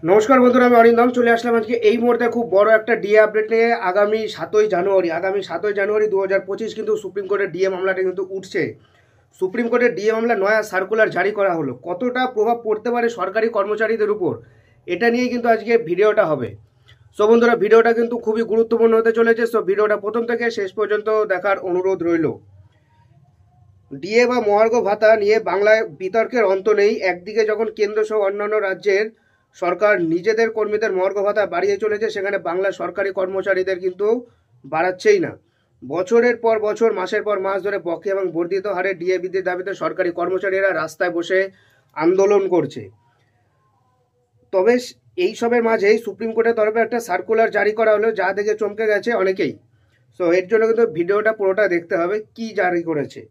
নমস্কার বন্ধুরা, আমি অরিন্দম চলে আসলাম আজকে এই মুহূর্তে খুব বড় একটা ডিএ আপডেট নিয়ে। আগামী 7ই জানুয়ারি 2025 কিন্তু সুপ্রিম কোর্টের ডিএ মামলাটা কিন্তু উঠছে। সুপ্রিম কোর্টের ডিএ মামলা নয়া সার্কুলার জারি করা হলো, কতটা প্রভাব পড়তে পারে সরকারি কর্মচারীদের উপর, এটা নিয়েই কিন্তু আজকে ভিডিওটা হবে। সো বন্ধুরা, ভিডিওটা কিন্তু খুবই গুরুত্বপূর্ণ হতে চলেছে। সো ভিডিওটা প্রথম থেকে শেষ পর্যন্ত দেখার অনুরোধ রইল। ডিএ বা মহার্ঘ ভাতা নিয়ে বাংলায় বিতর্কের অন্ত নেই। একদিকে যখন কেন্দ্র সহ অন্যান্য রাজ্যের সরকার নিজেদের কর্মীদের মহার্ঘ ভাতা বাড়িয়ে চলেছে, সেখানে বাংলা সরকারি কর্মচারীদের কিন্তু বাড়াচ্ছেই না। বছরের পর বছর, মাসের পর মাস ধরে বকেয়া এবং বর্ধিত হারে ডিএ বৃদ্ধির দাবিতে সরকারি কর্মচারীরা রাস্তায় বসে আন্দোলন করছে। তবে এইসবের মাঝেই সুপ্রিম কোর্টের তরফে একটা সার্কুলার জারি করা হলো, যা দেখে চমকে গেছে অনেকেই। সো এর জন্য কিন্তু ভিডিওটা পুরোটা দেখতে হবে কি জারি করেছে।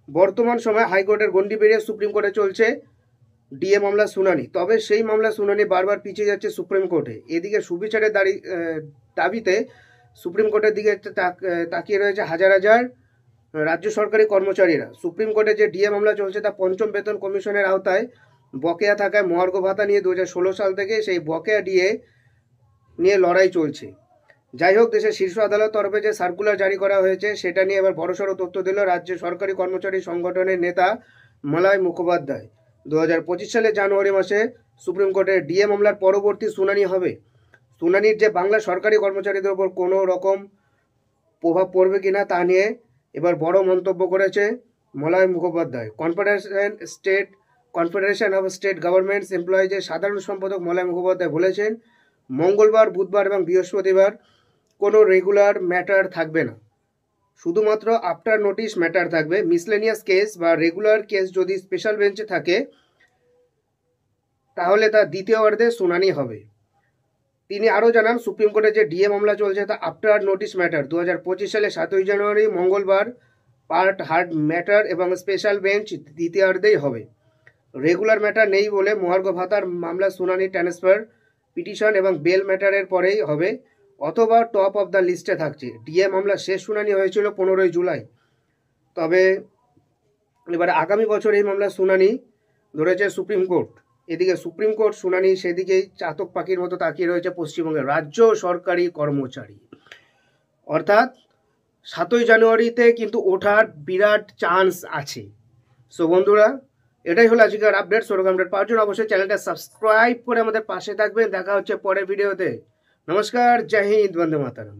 বর্তমান সময়ে হাইকোর্টের গণ্ডি পেরিয়ে সুপ্রিম কোর্টে চলছে ডিএ মামলা শুনানি। তবে সেই মামলা শুনানি বারবার পিছিয়ে যাচ্ছে সুপ্রিম কোর্টে। এদিকে সুবিচারের দাবিতে সুপ্রিম কোর্টের দিকে তাকিয়ে রয়েছে হাজার হাজার রাজ্য সরকারি কর্মচারীরা। সুপ্রিম কোর্টে যে ডিএ মামলা চলছে তা পঞ্চম বেতন কমিশনের আওতায় বকেয়া থাকায় মহার্ঘ ভাতা নিয়ে 2016 সাল থেকে সেই বকেয়া ডিএ নিয়ে লড়াই চলছে। যাই হোক, দেশের শীর্ষ আদালত তরফে যে সার্কুলার জারি করা হয়েছে সেটা নিয়ে এবার বড়সড় তথ্য দিল রাজ্য সরকারি কর্মচারী সংগঠনের নেতা মলয় মুখোপাধ্যায়। 2025 সালে জানুয়ারি মাসে সুপ্রিম কোর্টের ডিএ মামলার পরবর্তী শুনানি হবে। শুনানির যে বাংলা সরকারি কর্মচারীদের উপর কোনো রকম প্রভাব পড়বে কিনা তা নিয়ে এবার বড় মন্তব্য করেছে Malay Mukhopadhyay. Confederation of state governments এমপ্লয়িজের সাধারণ সম্পাদক মলয় মুখোপাধ্যায় বলেছেন, মঙ্গলবার, বুধবার এবং বৃহস্পতিবার কোনো রেগুলার ম্যাটার থাকবে না, শুধুমাত্র আফটার নোটিশ ম্যাটার থাকবে। মিসলেনিয়াস কেস বা রেগুলার কেস যদি স্পেশাল বেঞ্চে থাকে তাহলে তা দ্বিতীয়ার্ধে শুনানি হবে। তিনি আরও জানান, সুপ্রিম কোর্টে যে ডিএ মামলা চলছে তা আফটার নোটিশ ম্যাটার 2025 সালে 7ই জানুয়ারি মঙ্গলবার পার্ট হার্ড ম্যাটার এবং স্পেশাল বেঞ্চ দ্বিতীয়ার্ধেই হবে। রেগুলার ম্যাটার নেই বলে মহার্ঘ ভাতার মামলা শুনানি ট্রান্সফার পিটিশন এবং বেল ম্যাটারের পরেই হবে, অথবা টপ অফ দ্য লিস্টে থাকছে। ডিএ মামলা শেষ শুনানি হয়েছিল 15ই জুলাই। তবে এবার আগামী বছর এই মামলার শুনানি ধরেছে সুপ্রিম কোর্ট। এদিকে সুপ্রিম কোর্ট শুনানি, সেদিকেই চাতক পাখির মতো তাকিয়ে রয়েছে পশ্চিমবঙ্গের রাজ্য সরকারি কর্মচারী। অর্থাৎ 7ই জানুয়ারিতে কিন্তু ওঠার বিরাট চান্স আছে। সো বন্ধুরা, এটাই হলো আজকের আপডেট। সরকার আপডেট পাওয়ার জন্য অবশ্যই চ্যানেলটা সাবস্ক্রাইব করে আমাদের পাশে থাকবেন। দেখা হচ্ছে পরের ভিডিওতে। নমস্কার, জয় হিন্দ, বন্দে মাতরম।